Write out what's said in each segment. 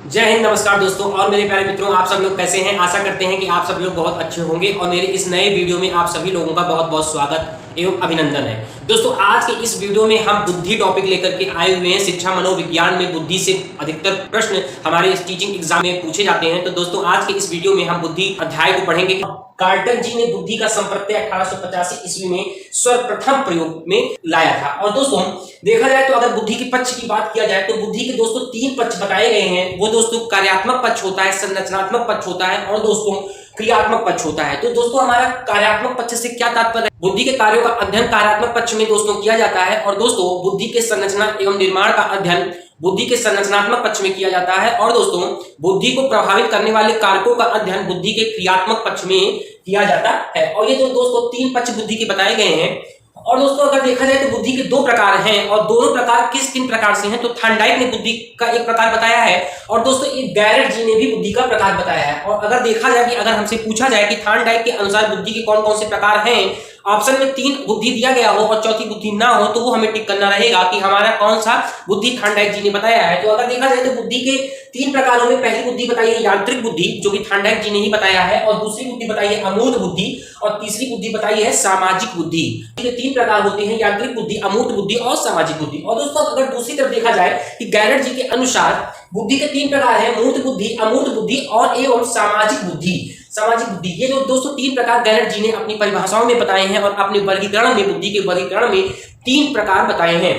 जय हिंद, नमस्कार दोस्तों और मेरे प्यारे मित्रों, आप सब लोग कैसे हैं। आशा करते हैं कि आप सब लोग बहुत अच्छे होंगे और मेरे इस नए वीडियो में आप सभी लोगों का बहुत बहुत स्वागत एवं अभिनंदन है। दोस्तों, आज के इस वीडियो में हम बुद्धि टॉपिक लेकर के आए हुए हैं। शिक्षा मनोविज्ञान में बुद्धि से अधिकतर प्रश्न हमारे इस टीचिंग एग्जाम में पूछे जाते हैं। तो दोस्तों, आज के इस वीडियो में हम बुद्धि अध्याय को पढ़ेंगे। कार्टर जी ने बुद्धि का संप्रत्यय 1885 ईस्वी में सर्वप्रथम प्रयोग में लाया था। और दोस्तों, देखा जाए तो अगर बुद्धि के पक्ष की बात किया जाए तो बुद्धि के दोस्तों तीन पक्ष बताए गए हैं। वो दोस्तों कार्यात्मक पक्ष होता है, संरचनात्मक पक्ष होता है और दोस्तों क्रियात्मक पक्ष होता है। तो दोस्तों, हमारा कार्यात्मक पक्ष से क्या तात्पर्य है? बुद्धि के कार्यों का अध्ययन कार्यात्मक पक्ष में दोस्तों किया जाता है और दोस्तों बुद्धि के संरचना एवं निर्माण का अध्ययन बुद्धि के संरचनात्मक पक्ष में किया जाता है और दोस्तों बुद्धि को प्रभावित करने वाले कारकों का अध्ययन बुद्धि के क्रियात्मक पक्ष में किया जाता है। और ये जो दोस्तों तीन पक्ष बुद्धि के बताए गए हैं। और दोस्तों, अगर देखा जाए तो बुद्धि के दो प्रकार हैं और दोनों प्रकार किस किन प्रकार से हैं, तो थॉर्नडाइक ने बुद्धि का एक प्रकार बताया है और दोस्तों एक गैरेट जी ने भी बुद्धि का प्रकार बताया है। और अगर देखा जाए कि अगर हमसे पूछा जाए कि थॉर्नडाइक के अनुसार बुद्धि के कौन कौन से प्रकार हैं, ऑप्शन में 3 बुद्धि दिया गया हो और चौथी बुद्धि ना हो, तो वो हमें टिक करना रहेगा कि हमारा कौन सा बुद्धि थॉर्नडाइक जी ने बताया है। तो अगर देखा जाए तो बुद्धि के 3 प्रकारों में पहली बुद्धि बताई है यांत्रिक बुद्धि, जो कि थॉर्नडाइक जी ने ही बताया है, और दूसरी बुद्धि बताई है अमूर्त बुद्धि और तीसरी बुद्धि बताई है सामाजिक बुद्धि। ये 3 प्रकार होते हैं, यांत्रिक बुद्धि, अमूर्त बुद्धि और सामाजिक बुद्धि। और दोस्तों, अगर दूसरी तरफ देखा जाए कि गैरेट जी के अनुसार बुद्धि के 3 प्रकार है, मूर्त बुद्धि, अमूर्त बुद्धि और एवं सामाजिक बुद्धि। सामाजिक बुद्धि, ये जो दोस्तों 3 प्रकार गैरेट जी ने अपनी परिभाषाओं में बताए हैं और अपने वर्गीकरण में बुद्धि के वर्गीकरण में 3 प्रकार बताए हैं।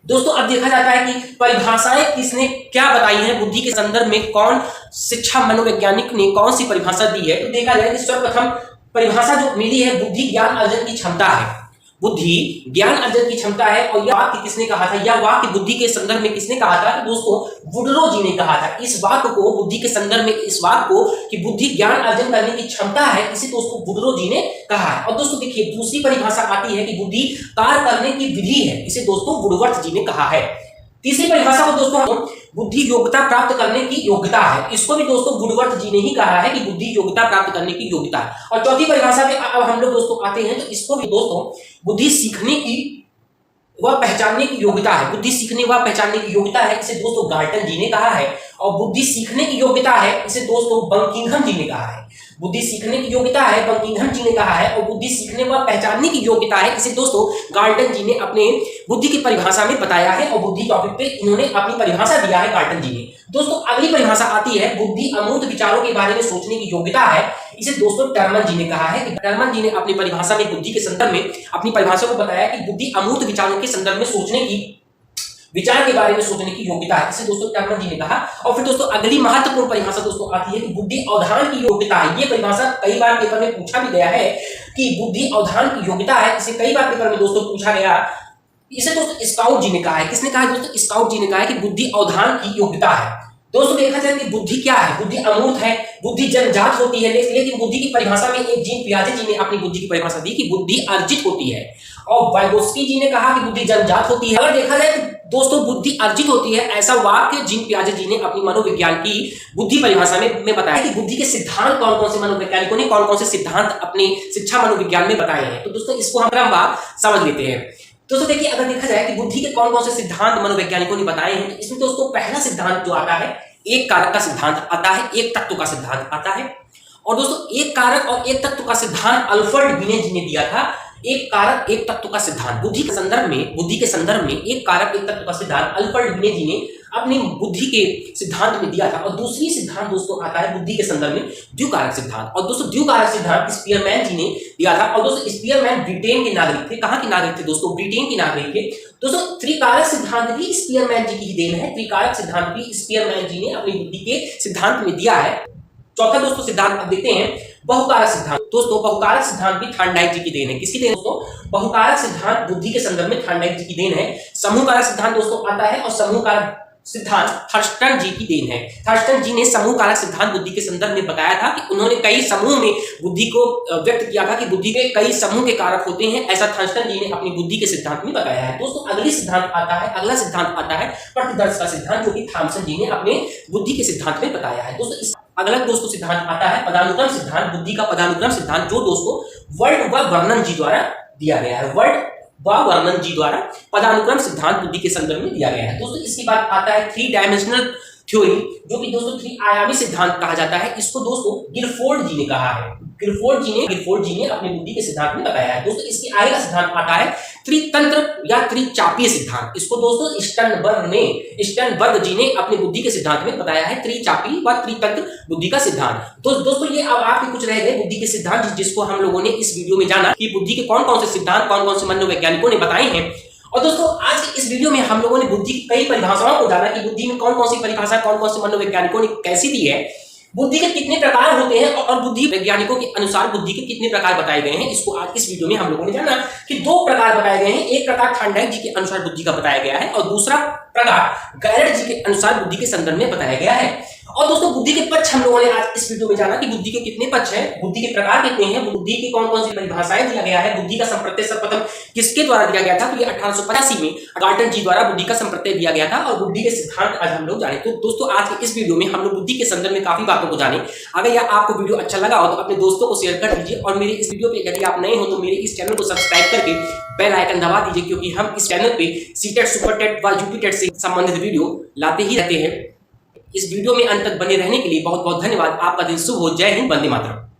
दोस्तों, अब देखा जाता है कि परिभाषाएं किसने क्या बताई हैं बुद्धि के संदर्भ में, कौन शिक्षा मनोवैज्ञानिक ने कौन सी परिभाषा दी है। तो देखा जाए कि सर्वप्रथम परिभाषा जो मिली है, बुद्धि ज्ञान अर्जन की क्षमता है। बुद्धि ज्ञान अर्जन की क्षमता है। और यह वाक्य किसने कहा था? यह वाक्य बुद्धि के संदर्भ में किसने कहा था? तो दोस्तों वुडरो जी ने कहा था। इस वाक्य को बुद्धि के संदर्भ में, इस वाक्य को कि बुद्धि ज्ञान अर्जन करने की क्षमता है, इसे दोस्तों वुडरो जी ने कहा है। और दोस्तों देखिए, दूसरी परिभाषा आती है कि बुद्धि कार्य करने की विधि है, इसे दोस्तों वुडवर्थ जी ने कहा है। तीसरी परिभाषा को दोस्तों बुद्धि योग्यता प्राप्त करने की योग्यता है, इसको भी दोस्तों वुडवर्थ जी ने ही कहा है कि बुद्धि योग्यता प्राप्त करने की योग्यता है। और चौथी परिभाषा पे अब हम लोग दोस्तों आते हैं, तो इसको भी दोस्तों बुद्धि सीखने की वह पहचानने की योग्यता है। बुद्धि सीखने व पहचानने की योग्यता है, इसे दोस्तों गार्टन जी ने कहा है। और बुद्धि सीखने की योग्यता है, इसे दोस्तों बंकिंघम जी ने कहा है। बुद्धि सीखने की योग्यता है, बंकिंघम जी ने कहा है। और बुद्धि सीखने व पहचानने की योग्यता है, इसे दोस्तों गार्टन जी ने अपने बुद्धि की परिभाषा में बताया है और बुद्धि टॉपिक पे इन्होंने अपनी परिभाषा दिया है गार्टन जी ने। दोस्तों अगली परिभाषा आती है, बुद्धि अमूर्त विचारों के बारे में सोचने की योग्यता है, इसे दोस्तों टर्मन जी ने कहा है। टर्मन जी ने अपनी परिभाषा में बुद्धि के संदर्भ में अपनी परिभाषा को बताया कि बुद्धि अमूर्त विचारों के संदर्भ में सोचने की, विचार के बारे में सोचने की योग्यता है, इसे दोस्तों टर्मन जी ने कहा। और फिर दोस्तों अगली महत्वपूर्ण परिभाषा दोस्तों आती है कि बुद्धि अवधान की योग्यता है। ये परिभाषा कई बार पेपर में पूछा भी गया है कि बुद्धि अवधान की योग्यता है, इसे कई बार पेपर में दोस्तों पूछा गया। इसे दोस्तों स्काउट जी ने कहा है। किसने कहा है दोस्तों? स्काउट जी ने कहा है कि बुद्धि अवधान की योग्यता है। दोस्तों देखा जाए कि बुद्धि क्या है? बुद्धि अमूर्त है, बुद्धि जन्मजात होती है, लेकिन बुद्धि की परिभाषा में एक जीन पियाजे जी ने अपनी बुद्धि की परिभाषा दी कि बुद्धि अर्जित होती है। और वाइगोस्की जी ने कहा कि बुद्धि जन्मजात होती है। अगर देखा जाए तो दोस्तों बुद्धि अर्जित होती है, ऐसा वाक्य जीन पियाजे जी ने अपनी मनोविज्ञान की बुद्धि परिभाषा में बताया कि बुद्धि के सिद्धांत कौन कौन से मनोवैज्ञानिकों ने कौन कौन से सिद्धांत अपनी शिक्षा मनोविज्ञान में बताए हैं। तो दोस्तों इसको हम क्रमवार समझ लेते हैं। दोस्तों देखिए, अगर देखा जाए कि बुद्धि के कौन कौन से सिद्धांत मनोवैज्ञानिकों ने बताए हैं, तो इसमें दोस्तों पहला सिद्धांत जो आता है, एक कारक का सिद्धांत आता है, एक तत्व का सिद्धांत आता है। और दोस्तों एक कारक और एक तत्व का सिद्धांत अल्फ्रेड बिने जी ने दिया था। एक कारक एक तत्व का सिद्धांत बुद्धि के संदर्भ में एक कारक एक तत्व का सिद्धांत अल्फ्रेड बिने जी ने अपनी बुद्धि के सिद्धांत में दिया था। और दूसरी सिद्धांत दोस्तों आता है बुद्धि के संदर्भ में द्विकारक सिद्धांत। और दोस्तों द्विकारक सिद्धांत स्पीयरमैन जी ने दिया था। और दोस्तों स्पीयरमैन ब्रिटेन के नागरिक थे। कहां के नागरिक थे दोस्तों? ब्रिटेन के नागरिक थे। दोस्तों त्रिकारक सिद्धांत भी स्पीयरमैन जी की ही देन है। त्रिकारक सिद्धांत भी स्पीयरमैन जी ने अपनी बुद्धि के सिद्धांत में दिया है। चौथा दोस्तों सिद्धांत अब देखते हैं, बहुकारक सिद्धांत। दोस्तों बहुकारक सिद्धांत भी थॉर्नडाइक जी की देन है। किसकी देन दोस्तों? बहुकारक सिद्धांत बुद्धि के संदर्भ में थॉर्नडाइक जी की देन है। समूहकारक सिद्धांत दोस्तों आता है और समूहकारक सिद्धांत थर्स्टन जी की देन है। थर्स्टन जी ने समूह कारक सिद्धांत बुद्धि के संदर्भ में बताया था कि उन्होंने कई समूह में बुद्धि को व्यक्त किया था कि बुद्धि के कई समूह के कारक होते हैं, ऐसा थर्स्टन जी ने अपनी बुद्धि के सिद्धांत में बताया है। दोस्तों अगला सिद्धांत आता है प्रतिदर्श का सिद्धांत, जो कि थॉमसन जी ने अपने बुद्धि के सिद्धांत में बताया है। दोस्तों अगला दोस्तों सिद्धांत आता है पदानुक्रम सिद्धांत, बुद्धि का पदानुक्रम सिद्धांत, जो दोस्तों वर्ल्ड व वर्णन जी द्वारा दिया गया है। वर्ल्ड व वर्णन जी द्वारा पदानुक्रम सिद्धांत बुद्धि के संदर्भ में दिया गया है। दोस्तों इसके बाद आता है 3 डायमेंशनल थ्योरी, जो कि दोस्तों त्रिआयामी सिद्धांत कहा जाता है। इसको दोस्तों गिलफोर्ड जी ने कहा है। गिलफोर्ड जी ने अपने बुद्धि के सिद्धांत में बताया है। दोस्तों इसके आगे का सिद्धांत आता है त्रितंत्र या त्रिचापीय सिद्धांत। इसको दोस्तों स्टर्नबर्ग जी ने अपने बुद्धि के सिद्धांत में बताया है, त्रिचापी व त्रितंत्र बुद्धि का सिद्धांत। तो दोस्तों ये अब आपके कुछ रह गए बुद्धि के सिद्धांत, जिसको हम लोगों ने इस वीडियो में जाना कि बुद्धि के कौन कौन से सिद्धांत कौन कौन से मनोवैज्ञानिकों ने बताए हैं। और दोस्तों आज के इस वीडियो में हम लोगों ने बुद्धि की कई परिभाषाओं को जाना कि बुद्धि में कौन कौन सी परिभाषा कौन कौन से मनोवैज्ञानिकों ने कैसी दी है, बुद्धि के कितने प्रकार होते हैं और बुद्धि वैज्ञानिकों के अनुसार बुद्धि के कितने प्रकार बताए गए हैं। इसको आज इस वीडियो में हम लोगों ने जाना कि दो प्रकार बताए गए हैं। एक प्रकार थॉर्नडाइक जी के अनुसार बुद्धि का बताया गया है और दूसरा प्रकार गैरट जी के अनुसार बुद्धि के संदर्भ में बताया गया है। और दोस्तों बुद्धि के पक्ष हम लोगों ने आज इस वीडियो में जाना कि बुद्धि के कितने पक्ष हैं, बुद्धि के प्रकार कितने हैं, बुद्धि की कौन कौन सी परिभाषाएं दिया गया है, बुद्धि का संप्रत्यय सर्वप्रथम किसके द्वारा दिया गया था। तो ये 1885 में गार्टन जी द्वारा बुद्धि का संप्रत्यय दिया गया था और बुद्धि के सिद्धांत आज हम लोग जाने। तो दोस्तों आज के इस वीडियो में हम लोग बुद्धि के संदर्भ में काफी बातों को जाने। अगर यह आपको वीडियो अच्छा लगा हो तो अपने दोस्तों को शेयर कर दीजिए और मेरे इस वीडियो पे यदि आप नए हो तो मेरे इस चैनल को सब्सक्राइब करके बेल आइकन दबा दीजिए, क्योंकि हम इस चैनल पे सीटेट, सुपरटेट व यूपीटेट से संबंधित वीडियो लाते ही रहते हैं। इस वीडियो में अंत तक बने रहने के लिए बहुत बहुत धन्यवाद। आपका दिन शुभ हो। जय हिंद, वंदे मातरम।